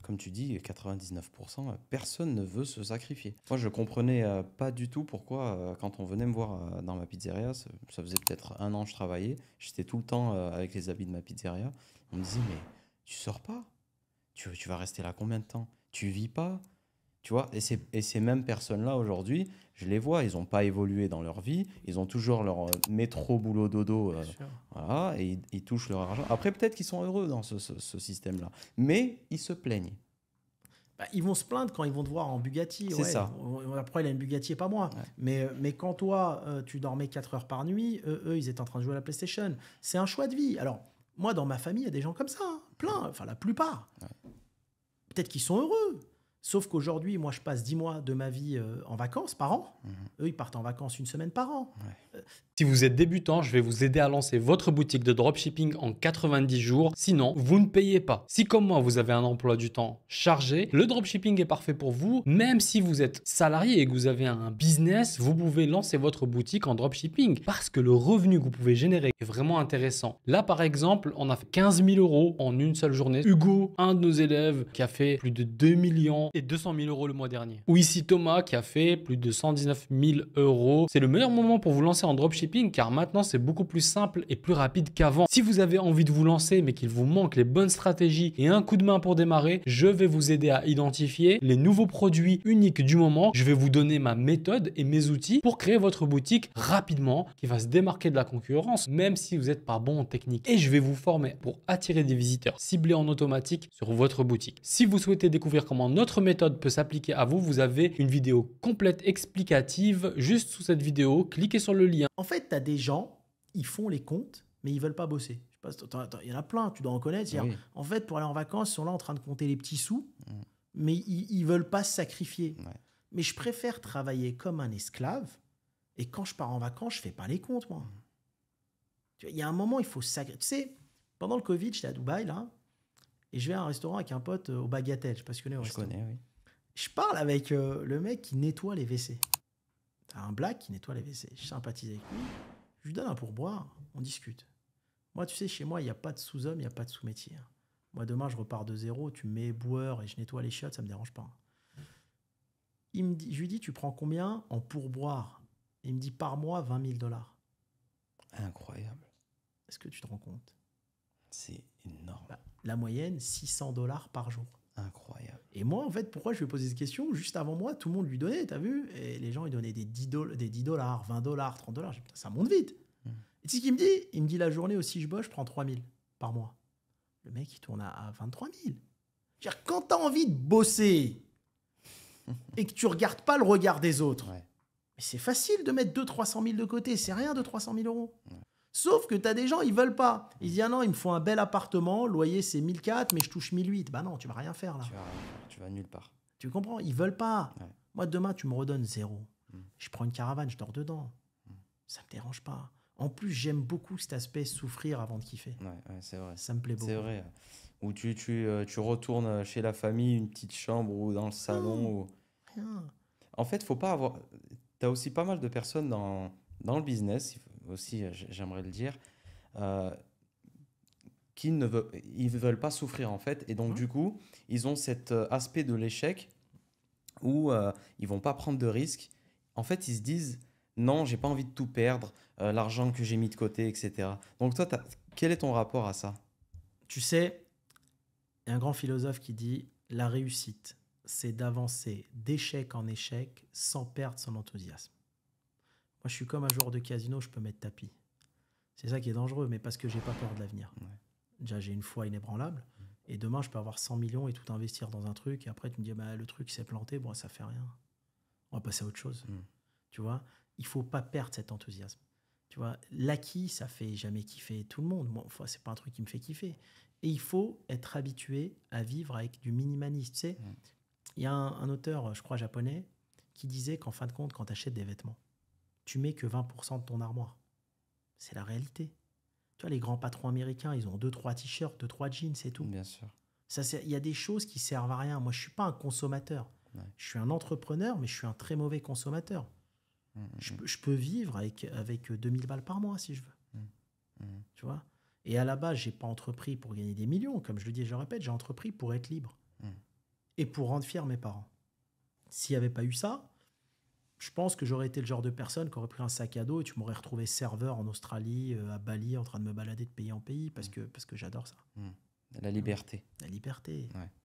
comme tu dis, 99%, personne ne veut se sacrifier. Moi, je comprenais pas du tout pourquoi, quand on venait me voir dans ma pizzeria, ça faisait peut-être 1 an que je travaillais, j'étais tout le temps avec les habits de ma pizzeria. On me disait, mais tu sors pas? Tu vas rester là combien de temps? Tu vis pas? Tu vois, et ces mêmes personnes-là, aujourd'hui, je les vois, ils n'ont pas évolué dans leur vie, ils ont toujours leur métro, boulot, dodo, Bien sûr. voilà, et ils touchent leur argent. Après, peut-être qu'ils sont heureux dans ce système-là, mais ils se plaignent. Bah, ils vont se plaindre quand ils vont te voir en Bugatti. C'est Ouais. ça. Après, il a une Bugatti et pas moi. Ouais. Mais quand toi, tu dormais 4 heures par nuit, eux, ils étaient en train de jouer à la PlayStation. C'est un choix de vie. Alors, moi, dans ma famille, il y a des gens comme ça. Hein. Plein. Enfin, la plupart. Peut-être qu'ils sont heureux. Sauf qu'aujourd'hui, moi, je passe 10 mois de ma vie en vacances par an. Eux, ils partent en vacances 1 semaine par an. Si vous êtes débutant, je vais vous aider à lancer votre boutique de dropshipping en 90 jours. Sinon, vous ne payez pas. Si comme moi, vous avez un emploi du temps chargé, le dropshipping est parfait pour vous. Même si vous êtes salarié et que vous avez un business, vous pouvez lancer votre boutique en dropshipping parce que le revenu que vous pouvez générer est vraiment intéressant. Là, par exemple, on a fait 15 000 euros en une seule journée. Hugo, un de nos élèves, qui a fait plus de 2 millions et 200 000 euros le mois dernier. Ou ici Thomas, qui a fait plus de 119 000 euros. C'est le meilleur moment pour vous lancer en dropshipping car maintenant c'est beaucoup plus simple et plus rapide qu'avant. Si vous avez envie de vous lancer mais qu'il vous manque les bonnes stratégies et un coup de main pour démarrer, je vais vous aider à identifier les nouveaux produits uniques du moment. Je vais vous donner ma méthode et mes outils pour créer votre boutique rapidement qui va se démarquer de la concurrence même si vous n'êtes pas bon en technique. Et je vais vous former pour attirer des visiteurs ciblés en automatique sur votre boutique. Si vous souhaitez découvrir comment notre méthode peut s'appliquer à vous, vous avez une vidéo complète explicative juste sous cette vidéo. Cliquez sur le lien. En fait, tu as des gens, ils font les comptes, mais ils veulent pas bosser. Je sais pas, il y en a plein, tu dois en connaître. Oui. En fait, pour aller en vacances, ils sont là en train de compter les petits sous, mais ils veulent pas se sacrifier. Ouais. Mais je préfère travailler comme un esclave, et quand je pars en vacances, je fais pas les comptes, moi. Tu vois, il y a un moment, il faut se sacrifier. Tu sais, pendant le Covid, j'étais à Dubaï, là, et je vais à un restaurant avec un pote au Bagatelle. Je sais pas si tu connais le Je restaurant. connais, oui. Je parle avec le mec qui nettoie les WC. T'as un black qui nettoie les WC. Je sympathise avec lui. Je lui donne un pourboire. On discute. Moi, tu sais, chez moi, il n'y a pas de sous-homme, il n'y a pas de sous-métier. Moi, demain, je repars de zéro. Tu me mets boueur et je nettoie les chiottes, ça ne me dérange pas. Je lui dis, tu prends combien en pourboire? Il me dit, par mois, 20 000 $. Incroyable. Est-ce que tu te rends compte? C'est énorme. Bah, la moyenne, 600 $ par jour. Incroyable. Et moi, en fait, pourquoi je lui ai posé cette question? Juste avant moi, tout le monde lui donnait, t'as vu? Et les gens, ils donnaient des 10 $, 20 $, 30 $. Putain, ça monte vite. Et tu sais ce qu'il me dit? Il me dit, la journée aussi, je bosse, je prends 3 000 par mois. Le mec, il tourne à 23 000. Je veux dire, quand t'as envie de bosser et que tu regardes pas le regard des autres, Ouais. mais c'est facile de mettre 200 000 – 300 000 de côté. C'est rien de 300 000 €. Sauf que t'as des gens, ils veulent pas. Ils disent, ah non, il me faut un bel appartement, le loyer c'est 1 400, mais je touche 1 800. Bah non, tu vas rien faire là. Tu vas nulle part. Tu comprends? Ils veulent pas. Ouais. Moi, demain, tu me redonnes 0. Je prends une caravane, je dors dedans. Ça me dérange pas. En plus, j'aime beaucoup cet aspect souffrir avant de kiffer. Ouais, c'est vrai. Ça me plaît beaucoup. C'est vrai. Où tu retournes chez la famille, une petite chambre ou dans le salon. Rien. En fait, faut pas avoir. Tu as aussi pas mal de personnes dans le business, aussi, j'aimerais le dire, qui ils veulent pas souffrir en fait. Et donc, du coup, ils ont cet aspect de l'échec où ils vont pas prendre de risques. En fait, ils se disent non, j'ai pas envie de tout perdre, l'argent que j'ai mis de côté, etc. Donc, toi, quel est ton rapport à ça? Tu sais, il y a un grand philosophe qui dit la réussite, c'est d'avancer d'échec en échec sans perdre son enthousiasme. Moi, je suis comme un joueur de casino, je peux mettre tapis. C'est ça qui est dangereux, mais parce que j'ai pas peur de l'avenir. Ouais. Déjà, j'ai une foi inébranlable. Et demain, je peux avoir 100 millions et tout investir dans un truc. Et après, tu me dis, bah, le truc s'est planté, bon, ça fait rien. On va passer à autre chose. Tu vois, il faut pas perdre cet enthousiasme. Tu vois, l'acquis, ça fait jamais kiffer tout le monde. Moi, c'est pas un truc qui me fait kiffer. Et il faut être habitué à vivre avec du minimalisme. Tu sais, il y a un auteur, je crois, japonais, qui disait qu'en fin de compte, quand tu achètes des vêtements, tu mets que 20% de ton armoire. C'est la réalité. Tu vois, les grands patrons américains, ils ont 2-3 t-shirts, 2-3 jeans, c'est tout. Bien sûr. Il y a des choses qui servent à rien. Moi, je suis pas un consommateur. Ouais. Je suis un entrepreneur, mais je suis un très mauvais consommateur. Je peux vivre avec 2000 balles par mois, si je veux. Tu vois? Et à la base, j'ai pas entrepris pour gagner des millions. Comme je le dis et je le répète, j'ai entrepris pour être libre. et pour rendre fiers mes parents. S'il n'y avait pas eu ça, je pense que j'aurais été le genre de personne qui aurait pris un sac à dos et tu m'aurais retrouvé serveur en Australie, à Bali, en train de me balader de pays en pays parce que j'adore ça. La liberté. La liberté. Ouais.